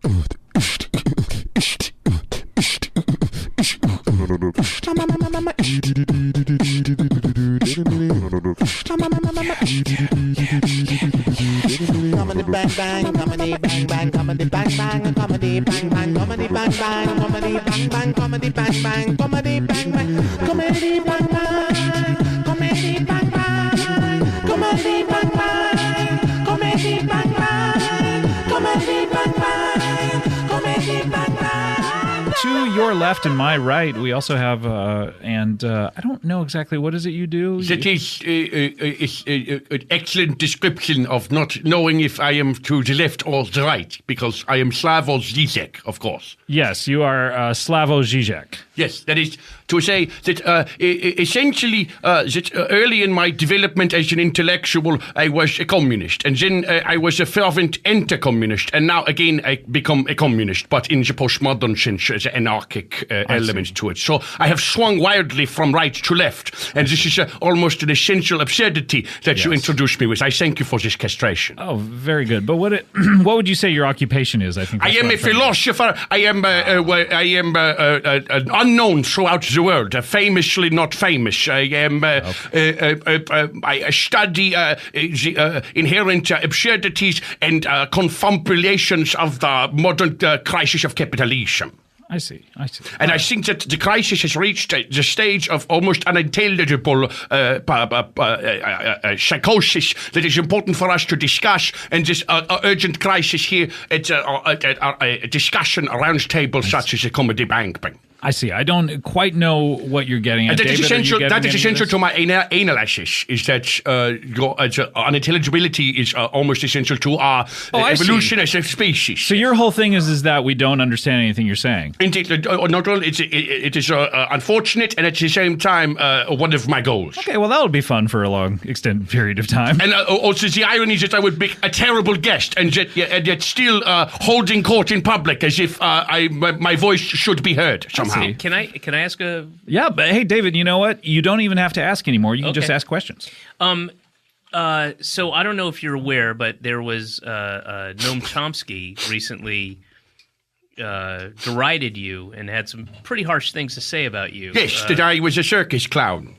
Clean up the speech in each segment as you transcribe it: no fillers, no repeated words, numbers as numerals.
Comedy bang bang, comedy bang bang, comedy bang bang, comedy bang bang, comedy bang bang, comedy bang bang, comedy bang bang, comedy bang bang, comedy bang bang, comedy bang bang, comedy bang bang, comedy bang bang, comedy bang bang, comedy bang bang. To your left and my right, we also have, and I don't know exactly what is it you do. That is an excellent description of not knowing if I am to the left or the right, because I am Slavoj Žižek, of course. Yes, you are Slavoj Žižek. Yes, that is to say that essentially that early in my development as an intellectual, I was a communist, and then I was a fervent anti-communist, and now again I become a communist, but in the postmodern sense, the anarchic element to it. So I have swung wildly from right to left, and this is almost an essential absurdity that you introduced me with. I thank you for this castration. Oh, very good. But what would you say your occupation is? I think I am a philosopher. I am unknown throughout the world, famously not famous. I am. I study the inherent absurdities and confabulations of the modern crisis of capitalism. I see. And I think that the crisis has reached the stage of almost unintelligible psychosis that is important for us to discuss. And this urgent crisis here at a discussion round table such as the Comedy Bang Bang. I see. I don't quite know what you're getting at. That David, is essential to my analysis, is that unintelligibility is almost essential to our evolution as a species. So your whole thing is that we don't understand anything you're saying. Indeed, not only it is unfortunate, and at the same time one of my goals. Okay, well that would be fun for a long extended period of time. And also the irony is that I would be a terrible guest, and yet still holding court in public as if my voice should be heard somehow. Can I ask a... Yeah, but hey, David, you know what? You don't even have to ask anymore. You can just ask questions. So I don't know if you're aware, but there was Noam Chomsky recently derided you and had some pretty harsh things to say about you. Yes, that I was a circus clown.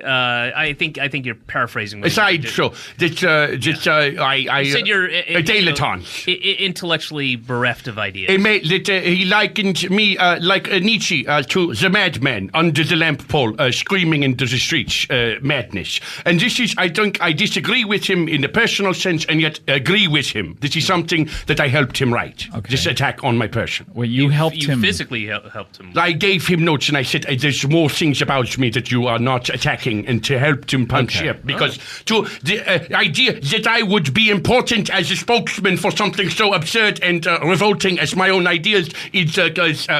I think you're paraphrasing. Aside, so that I said you're a dilettante, intellectually bereft of ideas. He likened me like Nietzsche to the madman under the lamp pole, screaming into the streets, madness. And this is, I think, I disagree with him in a personal sense, and yet agree with him. This is something that I helped him write. Okay. This attack on my person. Well, you helped him physically helped him. I gave him notes, and I said, "There's more things about me that you are not attacking." And to help him punch up, because to the idea that I would be important as a spokesman for something so absurd and revolting as my own ideas is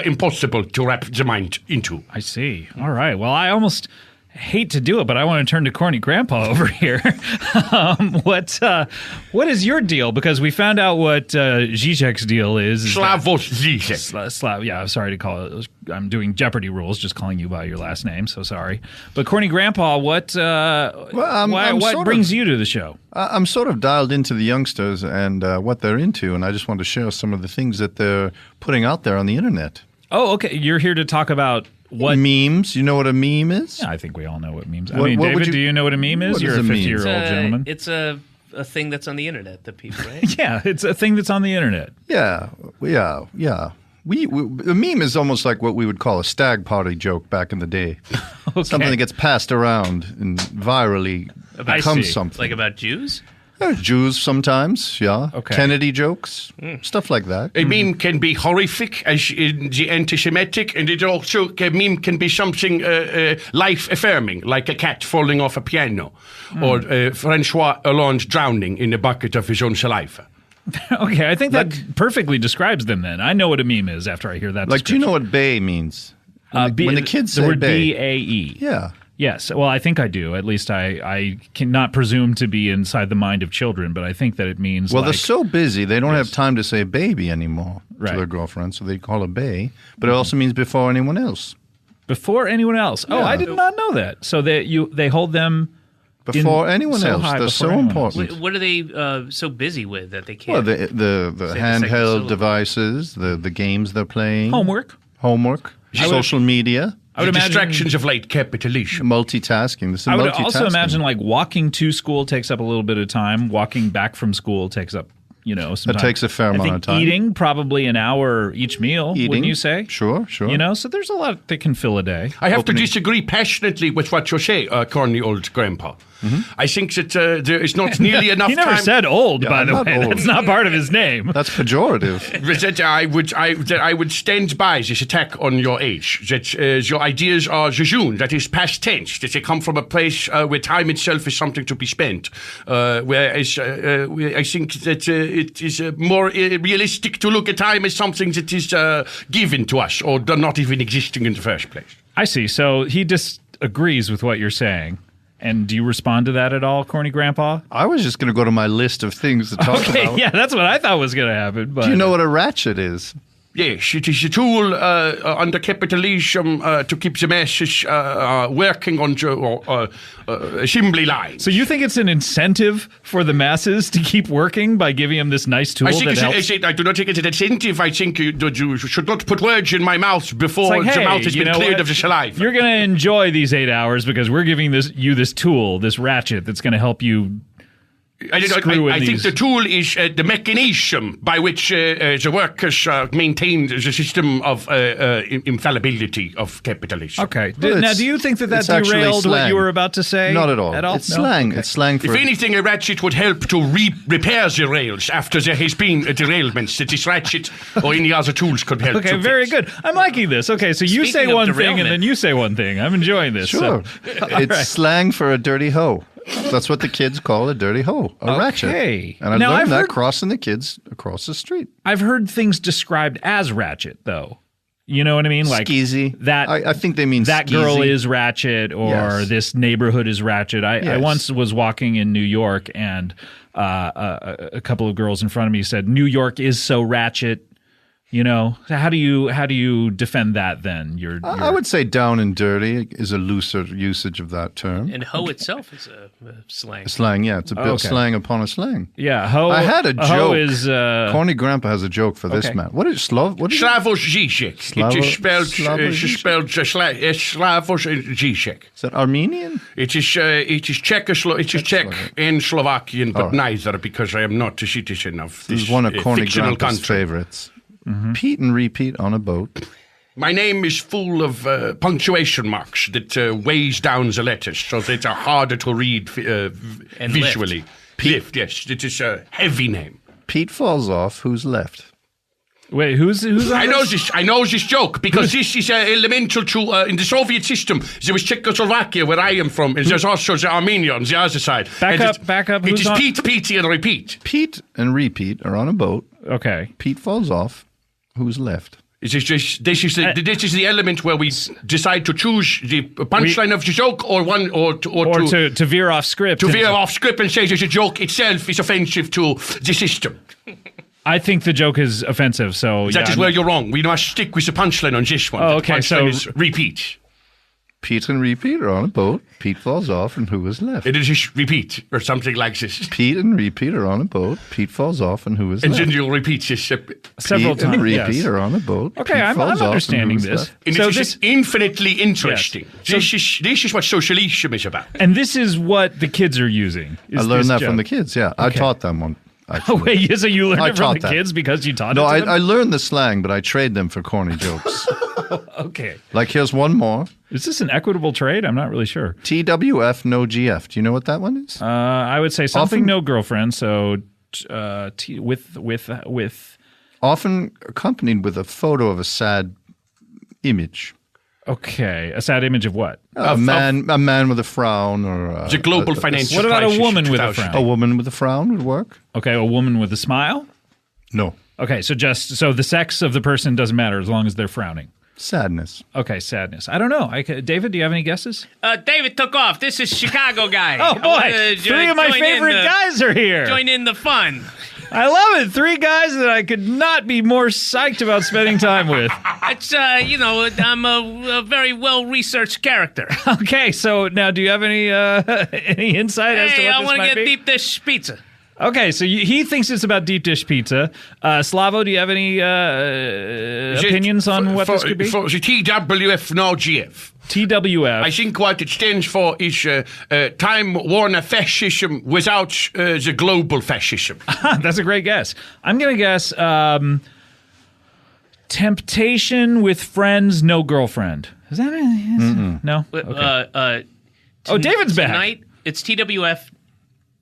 impossible to wrap the mind into. I see. All right. Well, I almost hate to do it, but I want to turn to Corny Grandpa over here. What is your deal? Because we found out what Žižek's deal is. Slavoj Žižek. Yeah, I'm sorry to call it. I'm doing Jeopardy rules, just calling you by your last name, so sorry. But Corny Grandpa, what brings you to the show? I'm sort of dialed into the youngsters and what they're into, and I just want to share some of the things that they're putting out there on the internet. Oh, okay. You're here to talk about what memes? You know what a meme is? Yeah, I think we all know what memes. David, do you know what a meme is? You're a 50-year-old gentleman. It's a thing that's on the internet that people, right? Yeah, it's a thing that's on the internet. Yeah. A meme is almost like what we would call a stag party joke back in the day. Okay. Something that gets passed around and virally becomes something. Like about Jews? Jews sometimes, yeah. Okay. Kennedy jokes, stuff like that. A meme can be horrific, as in the anti-Semitic, and it also a meme can be something life-affirming, like a cat falling off a piano, or Francois Hollande drowning in a bucket of his own saliva. Okay, I think that perfectly describes them then. I know what a meme is after I hear that Like, do you know what bae means? When the kids say the word bae. B-A-E. Yeah. Yes, well, I think I do. At least I cannot presume to be inside the mind of children, but I think that it means Well, they're so busy, they don't have time to say baby anymore to their girlfriend, so they call it bae. But it also means before anyone else. Before anyone else. Oh, I did not know that. So they hold them before anyone else. They're so important. What are they so busy with that they can't? Well, the handheld devices, the games they're playing. Homework. Social media. I would imagine distractions of late capitalism. Multitasking. I would also imagine like walking to school takes up a little bit of time. Walking back from school takes up, some time. It takes a fair amount of time. Eating, probably an hour each meal, wouldn't you say? Sure. So there's a lot that can fill a day. I have to disagree passionately with what you say, corny old grandpa. Mm-hmm. I think that there is not nearly enough time. He never said old, by the way. Old. That's not part of his name. That's pejorative. that I would stand by this attack on your age. That your ideas are jejune, that is past tense, that they come from a place where time itself is something to be spent. Whereas I think that it is more realistic to look at time as something that is given to us or not even existing in the first place. I see. So he disagrees with what you're saying. And do you respond to that at all, corny grandpa? I was just going to go to my list of things to talk about. Yeah, that's what I thought was going to happen. But do you know what a ratchet is? Yes, it is a tool under capitalism to keep the masses working on the assembly line. So you think it's an incentive for the masses to keep working by giving them this nice tool that helps? I do not think it's an incentive. I think you should not put words in my mouth before the mouth has been cleared of the saliva. You're going to enjoy these 8 hours because we're giving you this tool, this ratchet that's going to help you. I think the tool is the mechanism by which the workers maintain the system of infallibility of capitalism. Okay. Now, do you think that derailed what you were about to say? Not at all. It's slang. Okay. It's slang for... If anything, a ratchet would help to repair the rails after there has been a derailment that this ratchet or any other tools could help. Okay, very good. I'm liking this. Okay, so you say one thing and then you say one thing. I'm enjoying this. Sure. It's slang for a dirty hoe. That's what the kids call a dirty hoe, a ratchet. And I learned that crossing the kids across the street. I've heard things described as ratchet, though. You know what I mean? Like skeezy. That I think they mean that skeezy. Girl is ratchet, or this neighborhood is ratchet. I once was walking in New York, and a couple of girls in front of me said, "New York is so ratchet." How do you defend that then? I would say down and dirty is a looser usage of that term. And hoe itself is a slang. Slang, yeah. It's a bit slang upon a slang. Yeah, hoe. I had a joke. Hoe is, corny grandpa has a joke for this man. What is Slavoj Žižek. It is spelled Slavoj Žižek. Is that Armenian? It is Czech and Slovakian, but neither, because I am not a citizen of this one of corny fictional grandpa's country. Favorites. Mm-hmm. Pete and repeat on a boat. My name is full of punctuation marks that weighs down the letters, so that are harder to read visually. Pete, yes, it is a heavy name. Pete falls off. Who's left? Wait, who's on I know this joke because this is elemental to in the Soviet system. There was Czechoslovakia, where I am from, and there's also the Armenia on the other side. Back up. It is Pete, Petey, and repeat. Pete and repeat are on a boat. Okay. Pete falls off. Who's left? This is the element where we decide to choose the punchline of the joke, or to veer off script. To veer off script and say that the joke itself is offensive to the system. I think the joke is offensive, so that is where you're wrong. We must stick with the punchline on this one. Oh, okay. The punchline is repeat. Pete and repeat are on a boat. Pete falls off, and who is left? It is repeat, or something like this. Pete and repeat are on a boat. Pete falls off, and who is left? And then you'll repeat this several Pete times. And repeat are on a boat. Okay, Pete I'm understanding this. And so this is infinitely interesting. Yes. This is what socialism is about. And this is what the kids are using. I learned that from the kids, yeah. Okay. I taught them one. Actually. Oh, wait, so you learned it from the kids because you taught it to them? No, I learned the slang, but I trade them for corny jokes. Okay. Like, here's one more. Is this an equitable trade? I'm not really sure. TWF, no GF. Do you know what that one is? I would say something no girlfriend, so with... Often accompanied with a photo of a sad image. Okay, a sad image of what? A man with a frown, or the global financial. What about a woman with a frown? A woman with a frown would work. Okay, a woman with a smile? No. Okay, so the sex of the person doesn't matter as long as they're frowning. Sadness. Okay, sadness. I don't know. David, do you have any guesses? David took off. This is Chicago guy. Oh boy, three of my favorite guys are here. Join in the fun. I love it. 3 guys that I could not be more psyched about spending time with. It's, I'm a very well-researched character. Okay, so now do you have any insight as to what I want to get be? deep dish pizza. Okay, so he thinks it's about deep dish pizza. Slavo, do you have any opinions on what this could be? For the TWF, no GF. TWF. I think what it stands for is Time Warner Fascism without the global fascism. That's a great guess. I'm going to guess Temptation with Friends, No Girlfriend. Is that it? No? Okay. David's back. Tonight, it's TWF.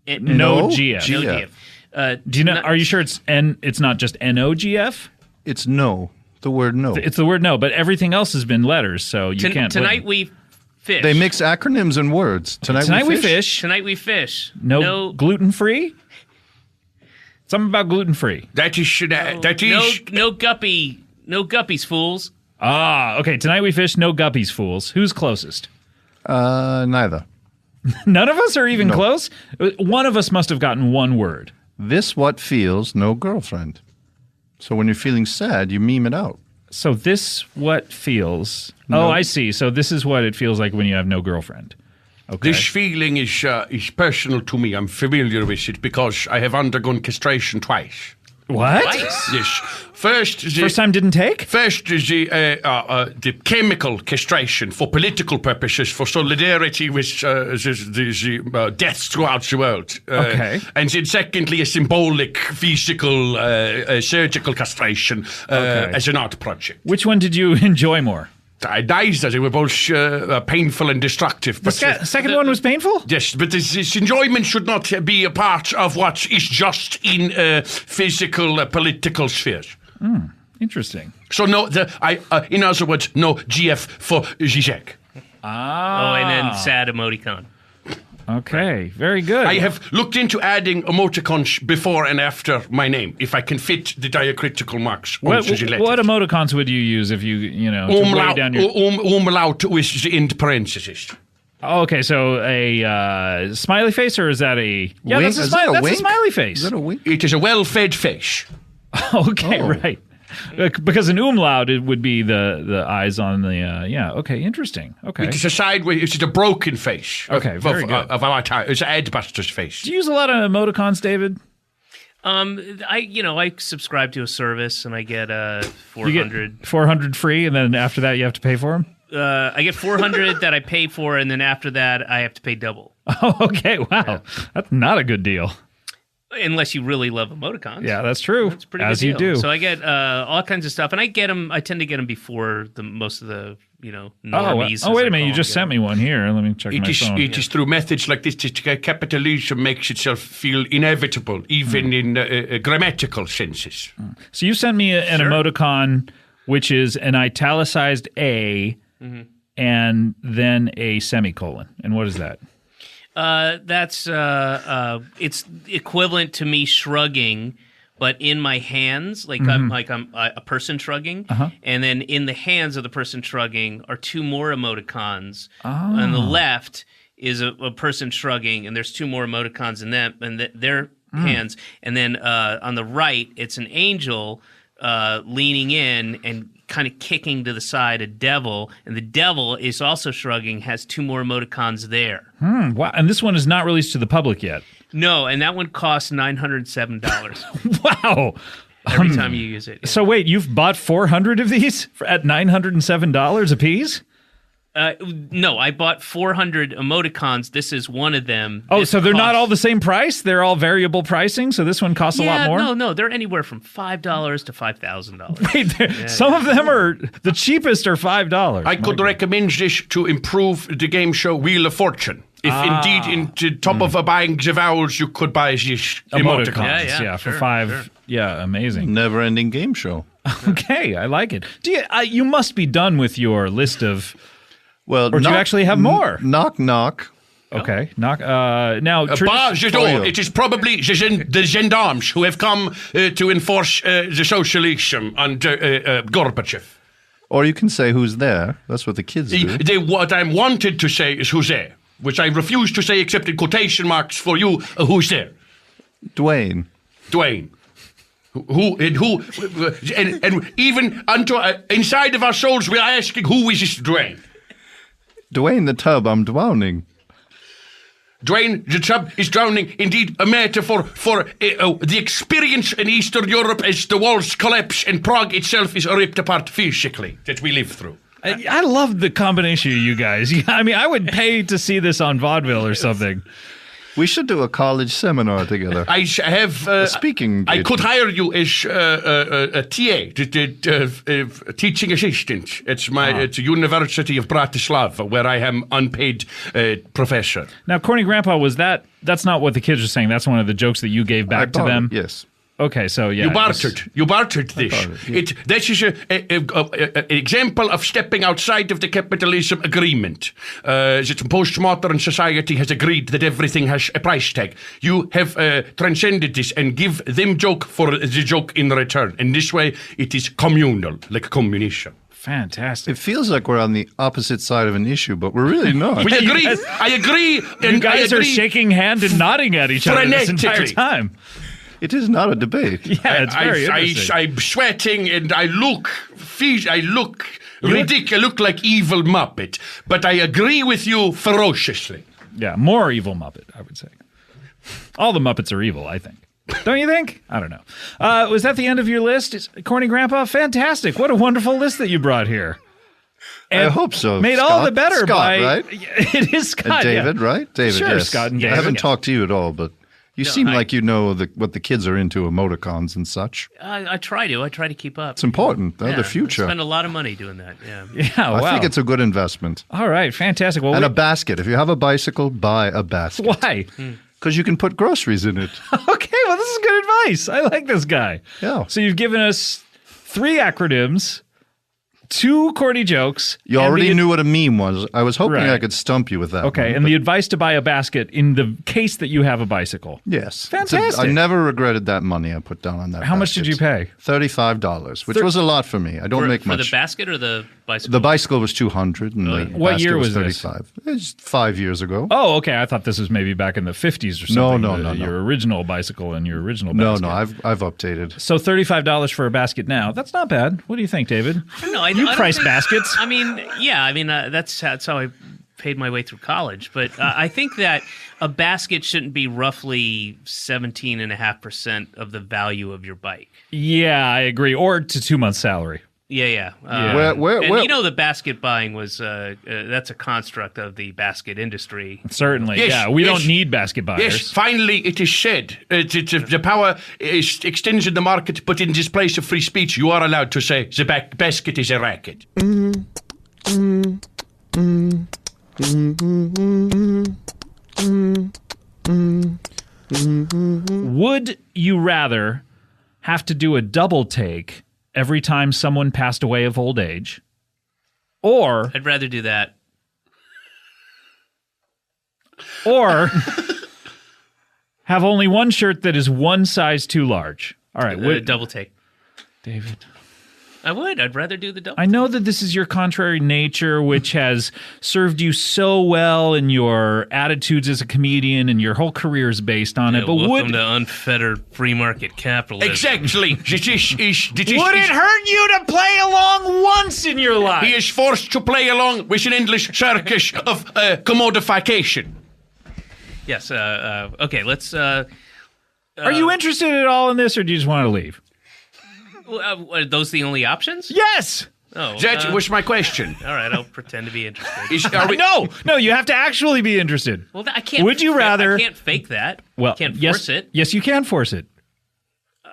No GF. No GF. Do you know? Are you sure it's It's not just NOGF? It's no. The word no. It's the word no, but everything else has been letters, so you can't. Tonight we fish. They mix acronyms and words. Tonight we fish. Tonight we fish. No gluten free. Something about gluten free. That is no guppy. No guppies, fools. Ah, okay. Tonight we fish. No guppies, fools. Who's closest? Neither. None of us are even close? One of us must have gotten one word. This what feels no girlfriend. So when you're feeling sad, you meme it out. So this what feels... No. Oh, I see. So this is what it feels like when you have no girlfriend. Okay. This feeling is personal to me. I'm familiar with it because I have undergone castration twice. What? Twice? Yes. First time didn't take? First, the chemical castration for political purposes, for solidarity with the deaths throughout the world. Okay. And then secondly, a symbolic, physical, surgical castration as an art project. Which one did you enjoy more? Neither. They were both painful and destructive. But the second one was painful? Yes, but this enjoyment should not be a part of what is just in physical, political spheres. Interesting. So no, in other words, no GF for Žižek. Ah. Oh, and then sad emoticon. Okay, very good. I have looked into adding emoticons before and after my name, if I can fit the diacritical marks. What emoticons would you use if you weigh down your... Umlaut with the end parentheses. Oh, okay, so a smiley face, or is that a... Yeah, wink? That's a smiley face. Is that a wink? It is a well-fed face. Okay, right. Because an umlaut, it would be the eyes on the okay, interesting. Okay, it is a sideways. It is a broken face. Okay, very good. Of our time, it's Adbuster's face. Do you use a lot of emoticons, David? I subscribe to a service and I get 400. You get 400 free, and then after that you have to pay for them. I get 400 that I pay for, and then after that I have to pay double. Oh, okay, wow, that's not a good deal. Unless you really love emoticons. Yeah, that's true. That's pretty as good you deal. do. So I get all kinds of stuff, and I get them. I tend to get them before most of the normies. Oh, wait a minute! You just sent me one here. Let me check my phone. It is through methods like this that capitalism makes itself feel inevitable, even in grammatical senses. So you sent me an emoticon, which is an italicized A, and then a semicolon. And what is that? That's it's equivalent to me shrugging, but in my hands, I'm a person shrugging, and then in the hands of the person shrugging are 2 more emoticons. On the left is a person shrugging, and there's 2 more emoticons in them and their hands, and then on the right it's an angel leaning in and kind of kicking to the side a devil, and the devil is also shrugging, has 2 more emoticons there. Wow. And this one is not released to the public yet. No, and that one costs $907. Wow. Every time you use it. Yeah. So wait, you've bought 400 of these at $907 a piece? No, I bought 400 emoticons. This is one of them. Oh, so they're not all the same price? They're all variable pricing, so this one costs a lot more? No, they're anywhere from $5 to $5,000. Wait, some of them are, the cheapest are $5. I could recommend this to improve the game show Wheel of Fortune. If indeed, in the top of buying the vowels, you could buy these emoticons. Yeah, for $5. Sure. Yeah, amazing. Never-ending game show. Okay, I like it. Do you must be done with your list of... Well, or do you actually have more? Knock, knock. Okay, knock. Now, it is probably the gendarmes who have come to enforce the socialism under Gorbachev. Or you can say who's there. That's what the kids do. What I'm wanted to say is who's there, which I refuse to say except in quotation marks for you. Who's there? Dwayne. And even inside of our souls, we are asking, who is this Dwayne? Dwayne the tub, I'm drowning. Dwayne the tub is drowning. Indeed, a metaphor for the experience in Eastern Europe as the walls collapse and Prague itself is ripped apart physically that we live through. I love the combination of you guys. I mean, I would pay to see this on vaudeville or something. We should do a college seminar together. I have speaking. I could hire you as a TA, teaching assistant. It's a University of Bratislava, where I am unpaid professor. Now, Corny Grandpa, that's not what the kids are saying. That's one of the jokes that you gave back to them. Yes. Okay, so yeah. You bartered this. This is an example of stepping outside of the capitalism agreement. That postmodern society has agreed that everything has a price tag. You have transcended this and give them joke for the joke in return. And this way, it is communal, like communism. Fantastic. It feels like we're on the opposite side of an issue, but we're really not. We agree. I agree. You guys are shaking hand and nodding at each other this entire time. It is not a debate. Yeah, it's very interesting. I'm sweating and I look ridiculous. I look like evil Muppet, but I agree with you ferociously. Yeah, more evil Muppet, I would say. All the Muppets are evil, I think. Don't you think? I don't know. Was that the end of your list, Corny Grandpa? Fantastic. What a wonderful list that you brought here. And I hope so. Made Scott, all the better Scott, by... right? It is Scott, and David, right? David, sure, yes. Scott and David. I haven't talked to you at all, but... You seem like you know what the kids are into, emoticons and such. I try to keep up. It's important. They're the future. I spend a lot of money doing that. Yeah. Yeah, wow. I think it's a good investment. All right, fantastic. Well, and a basket. If you have a bicycle, buy a basket. Why? Because you can put groceries in it. Okay, well, this is good advice. I like this guy. Yeah. So you've given us 3 acronyms, 2 corny jokes. You already knew what a meme was. I was hoping I could stump you with that. Okay, and the advice to buy a basket in the case that you have a bicycle. Yes. Fantastic. I never regretted that money I put down on that How much did you pay? $35, which was a lot for me. I don't make much. For the basket or the bicycle? The bicycle was $200 and the What basket year was was $35. It was 5 years ago. Oh, okay. I thought this was maybe back in the 50s or something. No. Your original bicycle and your original basket. No, I've updated. So $35 for a basket now. That's not bad. What do you think, David? No, I price baskets. I mean, that's how I paid my way through college. But I think that a basket shouldn't be roughly 17.5% of the value of your bike. Yeah, I agree. Or to 2 months' salary. Yeah. Where, the basket buying was that's a construct of the basket industry. Certainly, We don't need basket buyers. Yes, finally it is said. The power extends in the market, but in this place of free speech, you are allowed to say the basket is a racket. Would you rather have to do a double take every time someone passed away of old age, or I'd rather do that, or have only one shirt that is one size too large? All right, double take, David. I would. I'd rather do the double. I know that this is your contrary nature, which has served you so well in your attitudes as a comedian, and your whole career is based on it. But welcome to unfettered free market capitalism. Exactly. Would it hurt you to play along once in your life? He is forced to play along with an endless circus of commodification. Yes. Okay. Let's. Are you interested at all in this, or do you just want to leave? Are those the only options? Yes. Oh, that was my question. All right, I'll pretend to be interested. No, you have to actually be interested. Well, I can't. Would you rather? I can't fake that. Well, can't force it. Yes, you can force it.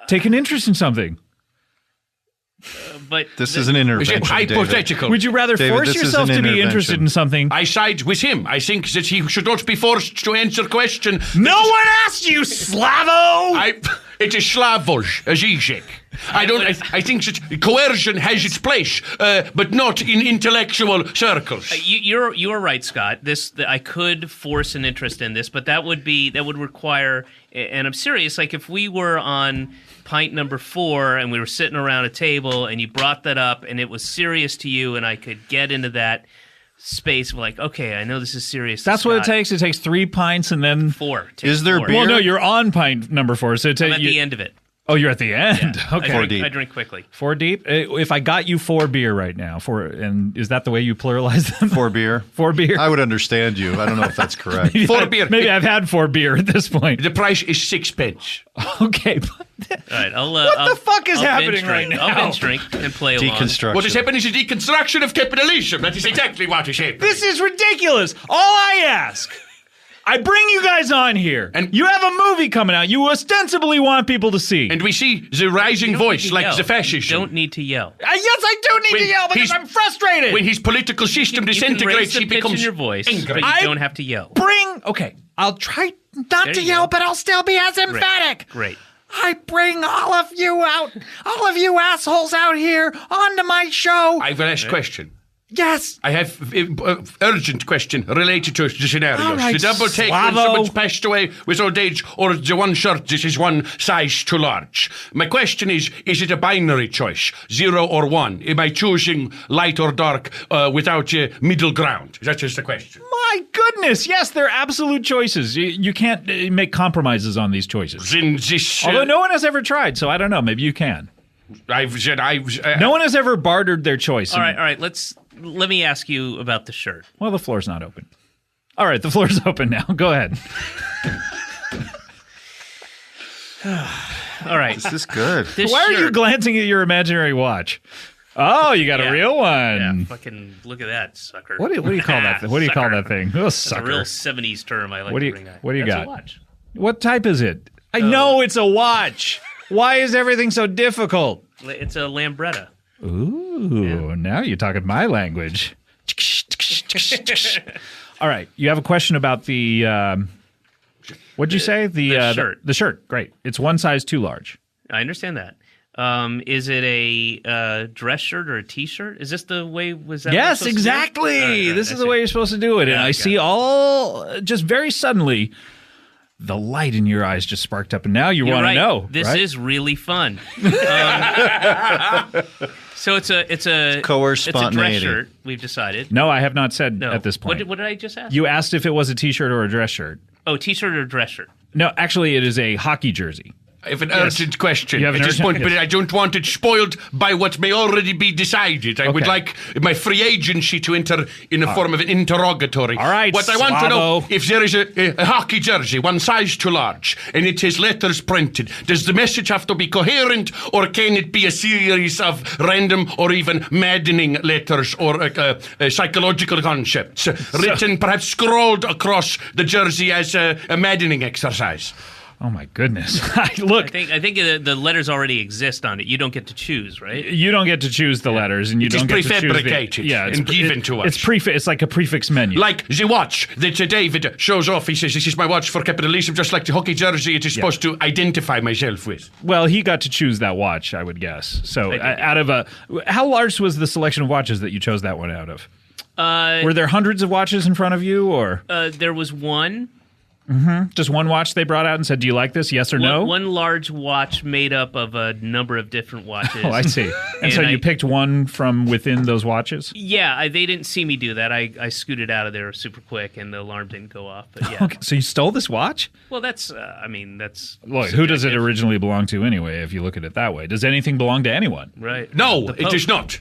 Take an interest in something. But this is an intervention. Hypothetical. David. Would you rather force yourself to be interested in something? I side with him. I think that he should not be forced to answer question. No one asked you, Slavoj. It is Slavoj Žižek. I think that coercion has its place, but not in intellectual circles. You are right, Scott. I could force an interest in this, but that would require. And I'm serious. Like if we were on pint number 4 and we were sitting around a table and you brought that up and it was serious to you, and I could get into that space of like, okay, I know this is serious. That's what it takes. It takes 3 pints and then 4. Is there beer? Well, no, you're on pint number 4, so I'm at the end of it. Oh, you're at the end. Yeah. Okay. 4 deep. I drink quickly. 4 deep. If I got you 4 beer right now, and is that the way you pluralize them? 4 beer. 4 beer. I would understand you. I don't know if that's correct. 4 beer. Maybe I've had 4 beer at this point. The price is 6 pence. Okay. All right, what the fuck is happening right now? I'll binge drink and play along. Deconstruction. What is happening is a deconstruction of capitalism. That is exactly what is happening. This is ridiculous. All I ask, I bring you guys on here, And- you have a movie coming out you ostensibly want people to see. And we see the rising voice like the fascism. You don't need to yell. Yes, I do need When to yell because he's- I'm frustrated. When his political system You can disintegrates, raise the he pitch becomes in your voice, angry. but you don't have to yell. Okay, I'll try not There to you yell, go. but I'll still be as emphatic. Great. I bring all of you assholes out here onto my show. I will ask a question. Yes. I have urgent question related to the scenarios. All right, the double take when Slavo. someone's passed away with old age, or the one shirt, this is one size too large. My question is it a binary choice, 0 or 1? Am I choosing light or dark without a middle ground? That's just the question. My goodness, yes, they're absolute choices. You can't make compromises on these choices. In this, Although no one has ever tried, so I don't know. Maybe you can. No No one has ever bartered their choice. All right. Let me ask you about the shirt. Well, the floor's not open. All right, the floor's open now. Go ahead. All right. This is good. This Why are you shirt- glancing at your imaginary watch? Oh, you got a real one. Yeah, fucking look at that, sucker. What do you call that? What do you call Sucker. that thing? Oh, That's sucker. a real 70s term I like What do to you- bring out. what do you That's got? A watch. What type is it? I know it's a watch. Why is everything so difficult? It's a Lambretta. Ooh, now you're talking my language. All right, you have a question about the what'd you say? The shirt. The shirt. Great. It's one size too large. I understand that. Is it a dress shirt or a T-shirt? Is this the way? Was that? Yes, what we're supposed to do? exactly. All right, This I is the see. way you're supposed to do it. And I see all just very suddenly the light in your eyes just sparked up, and now you You're want right. to know. This right? is really fun. So it's a coerced it's a dress spontaneity. shirt. We've decided. No, I have not said No. at this point. What did I just ask? You asked if it was a T-shirt or a dress shirt. Oh, T-shirt or dress shirt? No, actually, it is a hockey jersey. I have an urgent question You have an at this urgent- point, but yes. I don't want it spoiled by what may already be decided. I would Okay. like my free agency to enter in the form of an interrogatory. All right, What I want to know, Slavo. if there is a hockey jersey, one size too large, and it has letters printed, does the message have to be coherent, or can it be a series of random or even maddening letters or psychological concepts written, perhaps scrawled across the jersey as a maddening exercise? Oh my goodness! Look, I think the letters already exist on it. You don't get to choose, right? you don't get to choose the letters, and you It is don't get to choose prefabricated it's and given to us. It's like a prefix menu. Like the watch that David shows off. He says, this is my watch for capitalism, just like the hockey jersey it is supposed to identify myself with. Well, he got to choose that watch, I would guess. So, did. out of how large was the selection of watches that you chose that one out of? Were there hundreds of watches in front of you, or There was one. just one watch they brought out and said, "Do you like this? Yes or no?" One large watch made up of a number of different watches. Oh, I see. And so And you I- picked one from within those watches. Yeah, they didn't see me do that. I scooted out of there super quick, and the alarm didn't go off. But yeah, Okay, so you stole this watch? well, that's that's Look, who does it subjective. originally belong to anyway? If you look at it that way, does anything belong to anyone? Right? No, The it Pope. is not.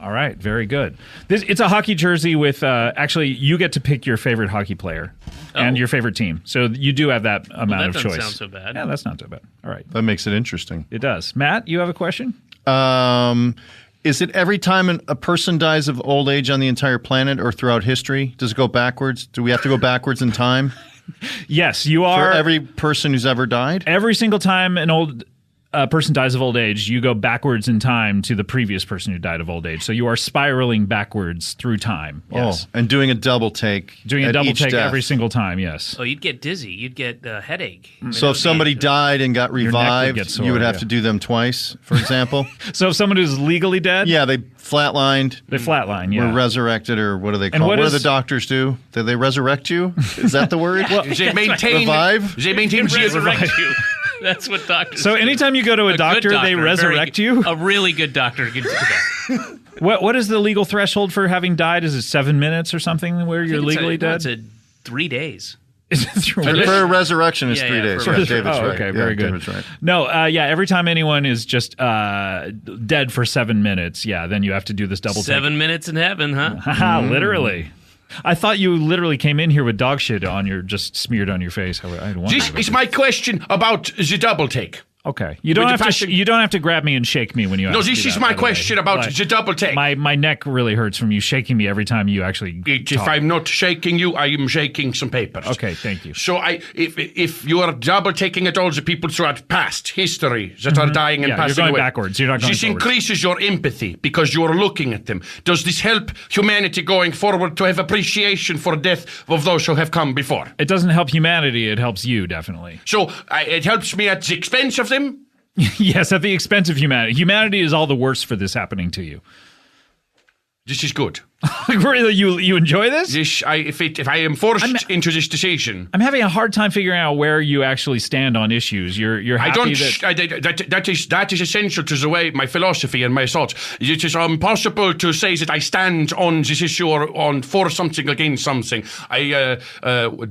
All right, very good. It's a hockey jersey with actually you get to pick your favorite hockey player and your favorite team. So you do have that amount that of doesn't choice. sound so bad. Yeah, that's not so bad. All right, That makes it interesting. it does. Matt, you have a question? Is it every time a person dies of old age on the entire planet or throughout history? Does it go backwards? Do we have to go backwards in time Yes, you for are. every person who's ever died? Every single time an old person dies of old age, you go backwards in time to the previous person who died of old age. So you are spiraling backwards through time. Yes. Oh, and doing a double take. Doing a at double each take death. every single time, yes. Oh, you'd get dizzy. You'd get a headache. I mean, So that if would somebody be- died and got neck would revived, get sore, you would have yeah. to do them twice, for example? So if someone who's legally dead, Yeah, they flatlined. they flatline, yeah. Were resurrected, or what do they call what it? What is- do the doctors do? Do they resurrect you? Is that the word? They maintain Revive? They maintain resurrect you. That's what doctors. So do. anytime you go to a good doctor, they very resurrect good- you? A really good doctor can do that. What is the legal threshold for having died? Is it 7 minutes or something where you're legally It's dead? 3 days. Is it through For resurrection is 3 days. For David's right. Okay, very good. David's right. No, every time anyone is just dead for 7 minutes, then you have to do this double take. 7 minutes in heaven, huh? Literally. I thought you literally came in here with dog shit just smeared on your face. This is my question about the double take. Okay, you don't have to grab me and shake me when you. No, this is my question about the double take. My neck really hurts from you shaking me every time you actually. If I'm not shaking you, I am shaking some papers. Okay, thank you. So if you are double taking at all the people throughout past history that are dying and passing you're going away, backwards. You're not going this forwards. increases your empathy because you are looking at them. Does this help humanity going forward to have appreciation for death of those who have come before? It doesn't help humanity. It helps you definitely. So it helps me at the expense of them. Yes, at the expense of humanity. Humanity is all the worse for this happening to you. This is good. Really, you enjoy this? If I am forced into this decision, I'm having a hard time figuring out where you actually stand on issues. You're happy that is essential to the way my philosophy and my thoughts. It is impossible to say that I stand on this issue or for something against something. I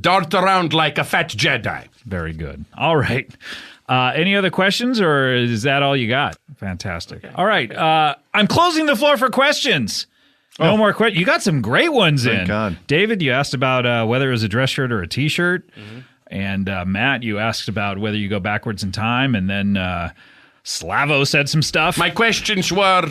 dart around like a fat Jedi. Very good. All right. Any other questions, or is that all you got? Fantastic. Okay. All right. I'm closing the floor for questions. No more questions. You got some great ones in. Thank God. David, you asked about whether it was a dress shirt or a T-shirt. Mm-hmm. And Matt, you asked about whether you go backwards in time. And then Slavo said some stuff. My questions were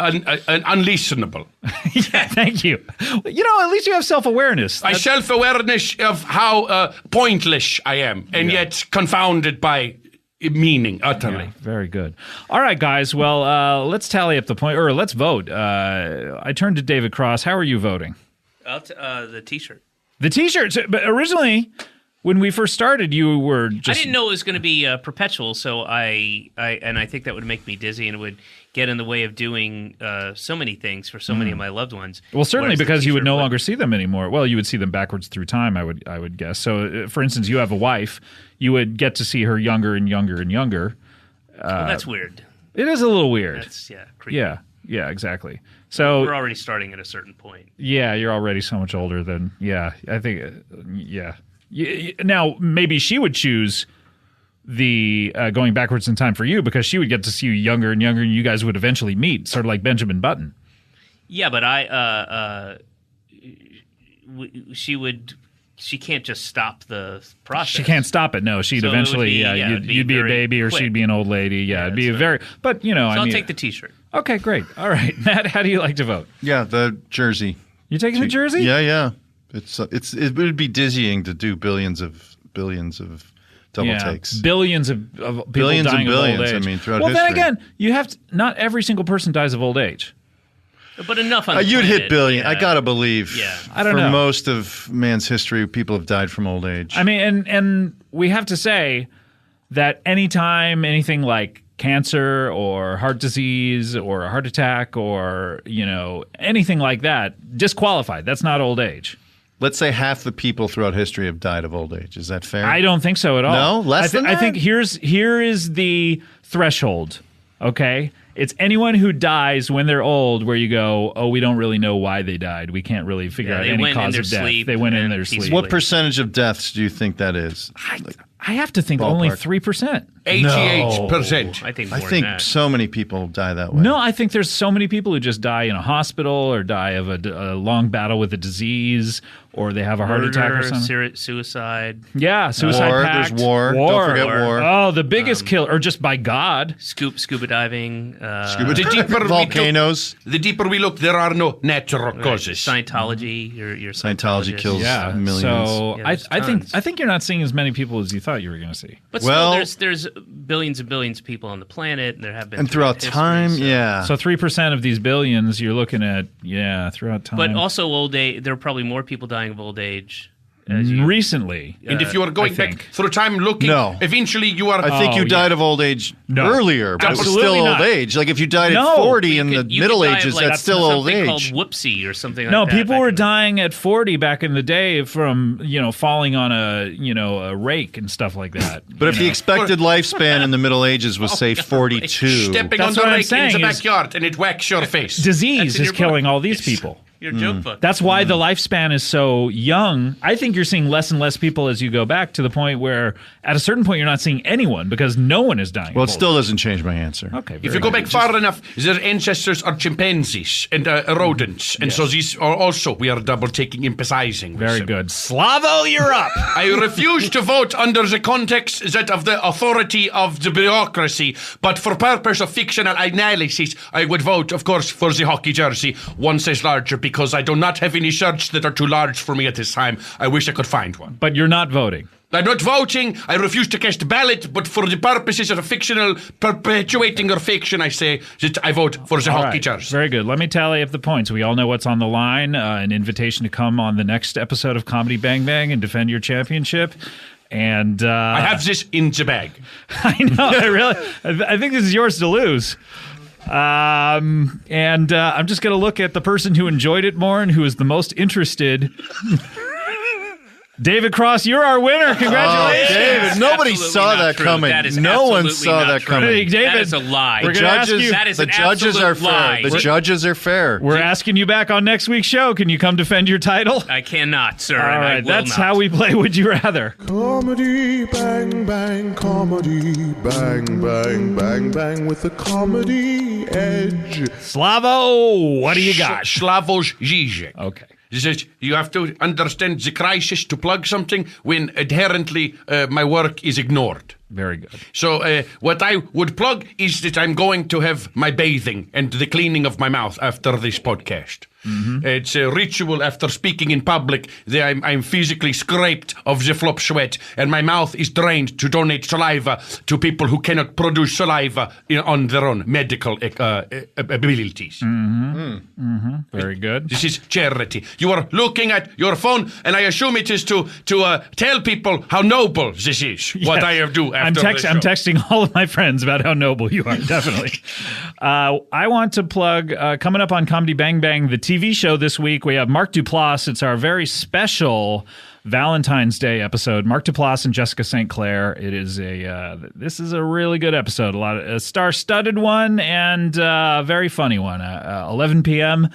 unlistenable. Yeah, thank you. At least you have self-awareness. Self-awareness of how pointless I am, and yet confounded by meaning utterly. Yeah, very good. All right, guys. Well, let's tally up the point, or let's vote. I turned to David Cross. How are you voting? The T-shirt. The T-shirt. But originally, when we first started, you were just... I didn't know it was going to be perpetual, so I think that would make me dizzy and it would get in the way of doing so many things for so many of my loved ones. Well, certainly because you would no longer see them anymore. Well, you would see them backwards through time, I would guess. So, for instance, you have a wife. You would get to see her younger and younger and younger. Well, that's weird. It is a little weird. That's, creepy. Yeah, exactly. So we're already starting at a certain point. Yeah, you're already so much older than... Yeah, I think... Now, maybe she would choose the going backwards in time for you because she would get to see you younger and younger, and you guys would eventually meet, sort of like Benjamin Button. Yeah, but she can't just stop the process. She can't stop it. No, she'd eventually. You'd be a baby, or she'd be an old lady. Yeah, it'd be a very. But I'll take the T-shirt. Okay, great. All right, Matt, how do you like to vote? Yeah, the jersey. You taking the jersey? Yeah. It would be dizzying to do billions of double takes. Billions of people billions dying and billions, of old age. I mean, throughout history. Well, then again, you have to, not every single person dies of old age. But enough on the you'd planet. hit billion. I gotta believe. Yeah. I don't know. For most of man's history, people have died from old age. I mean, and we have to say that anytime anything like cancer or heart disease or a heart attack or anything like that, disqualified. That's not old age. Let's say half the people throughout history have died of old age. Is that fair? I don't think so at all. No? Less than that? I think here is the threshold, okay? It's anyone who dies when they're old where you go, oh, we don't really know why they died. We can't really figure out any cause of death. They went in their sleep. What percentage of deaths do you think that is? I have to think only 3%. 88%. I think more than that. So many people die that way. No, I think there's so many people who just die in a hospital or die of a long battle with a disease or they have a heart attack or something. Suicide. Yeah, suicide pact. There's war. Don't forget war. Oh, the biggest killer, or just by God. Scuba diving. Volcanoes. The deeper we look, there are no natural causes. Scientology. Your Scientology kills millions. So I think you're not seeing as many people as you thought you were going to see. But still, there's billions and billions of people on the planet, and there have been and throughout time, So 3% of these billions, you're looking at throughout time. But also old age. There are probably more people dying of old age. Recently. And if you are going back through time looking, eventually you are... I think you died of old age earlier, but it's still old age. Like if you died at 40 in the Middle Ages, that's still old age. Called whoopsie or something like that. No, people were dying at 40 back in the day from, falling on a rake and stuff like that. But if the expected lifespan in the Middle Ages was, say, 42... Stepping on the rake in the backyard and it whacks your face. Disease is killing all these people. Your joke book. That's why the lifespan is so young. I think you're seeing less and less people as you go back to the point where at a certain point you're not seeing anyone because no one is dying. Well, it still doesn't change my answer. Okay. If you go back far enough, their ancestors are chimpanzees and rodents. And so these are also, we are double taking, emphasizing. Very good. Slavo, you're up. I refuse to vote under the context that of the authority of the bureaucracy, but for purpose of fictional analysis, I would vote, of course, for the hockey jersey, one size larger, because I do not have any shirts that are too large for me at this time. I wish I could find one. But you're not voting. I'm not voting. I refuse to cast a ballot, but for the purposes of a fictional perpetuating of fiction, I say that I vote for the hockey jersey. Very good. Let me tally up the points. We all know what's on the line. An invitation to come on the next episode of Comedy Bang Bang and defend your championship. And I have this in the bag. I know. I think this is yours to lose. I'm just going to look at the person who enjoyed it more and who is the most interested. David Cross, you're our winner. Congratulations. David, nobody saw that coming. No one saw that coming. David, that is a lie. We're gonna ask you, that is the judges are lie. fair. The judges are fair. We're asking you back on next week's show. Can you come defend your title? I cannot, sir. All right, that's how we play Would You Rather. Comedy bang bang, comedy bang bang bang bang with a comedy edge. Slavo, what do you got? Slavoj Žižek. Okay. You have to understand the crisis to plug something when inherently my work is ignored. Very good. So what I would plug is that I'm going to have my bathing and the cleaning of my mouth after this podcast. Mm-hmm. It's a ritual after speaking in public. I'm physically scraped of the flop sweat, and my mouth is drained to donate saliva to people who cannot produce saliva on their own medical abilities. Mm-hmm. Mm-hmm. Very good. This is charity. You are looking at your phone, and I assume it is to tell people how noble this is, what I have do after the show. I'm texting all of my friends about how noble you are, definitely. I want to plug, coming up on Comedy Bang Bang, the TV show this week, we have Mark Duplass. It's our very special Valentine's Day episode. Mark Duplass and Jessica St. Clair. It is this is a really good episode. A star-studded one and very funny one. 11 p.m.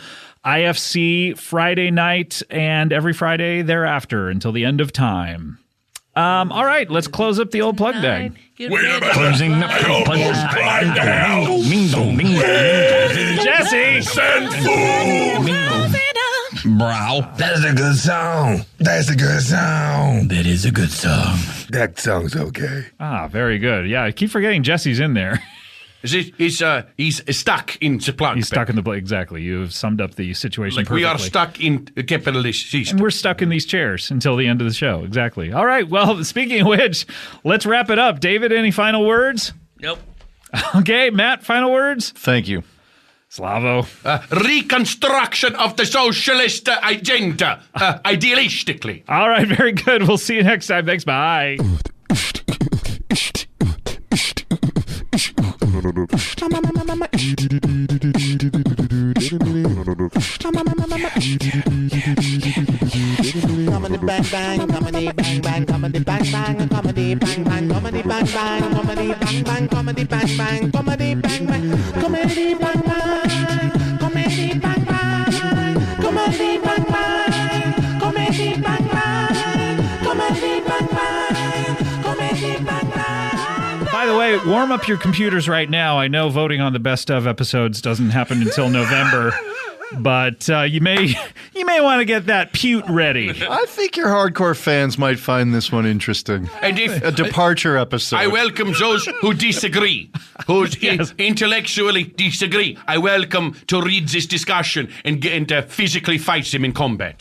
IFC Friday night and every Friday thereafter until the end of time. All right, let's close up the old plug bag. Closing the plug bag. Jesse! Send food! Bro, that's a good song. That's a good song. That is a good song. That song's okay. Very good. Yeah, I keep forgetting Jesse's in there. He's stuck in the plug. He's stuck in the plug. Exactly. You've summed up the situation perfectly. We are stuck in a capitalist system. And we're stuck in these chairs until the end of the show. Exactly. All right. Well, speaking of which, let's wrap it up. David, any final words? Nope. Okay. Matt, final words? Thank you. Slavo. Reconstruction of the socialist agenda, idealistically. All right. Very good. We'll see you next time. Thanks. Bye. Comedy bang bang, comedy bang bang, comedy bang bang, comedy bang bang, comedy bang bang, comedy bang bang, comedy bang bang, comedy bang bang, comedy bang bang, comedy bang bang, comedy bang bang, comedy bang bang, comedy bang bang, comedy bang bang. By the way, warm up your computers right now. I know voting on the best of episodes doesn't happen until November. But you may want to get that pute ready. I think your hardcore fans might find this one interesting. And if a departure episode. I welcome those who disagree, who intellectually disagree. I welcome to read this discussion and physically fight them in combat.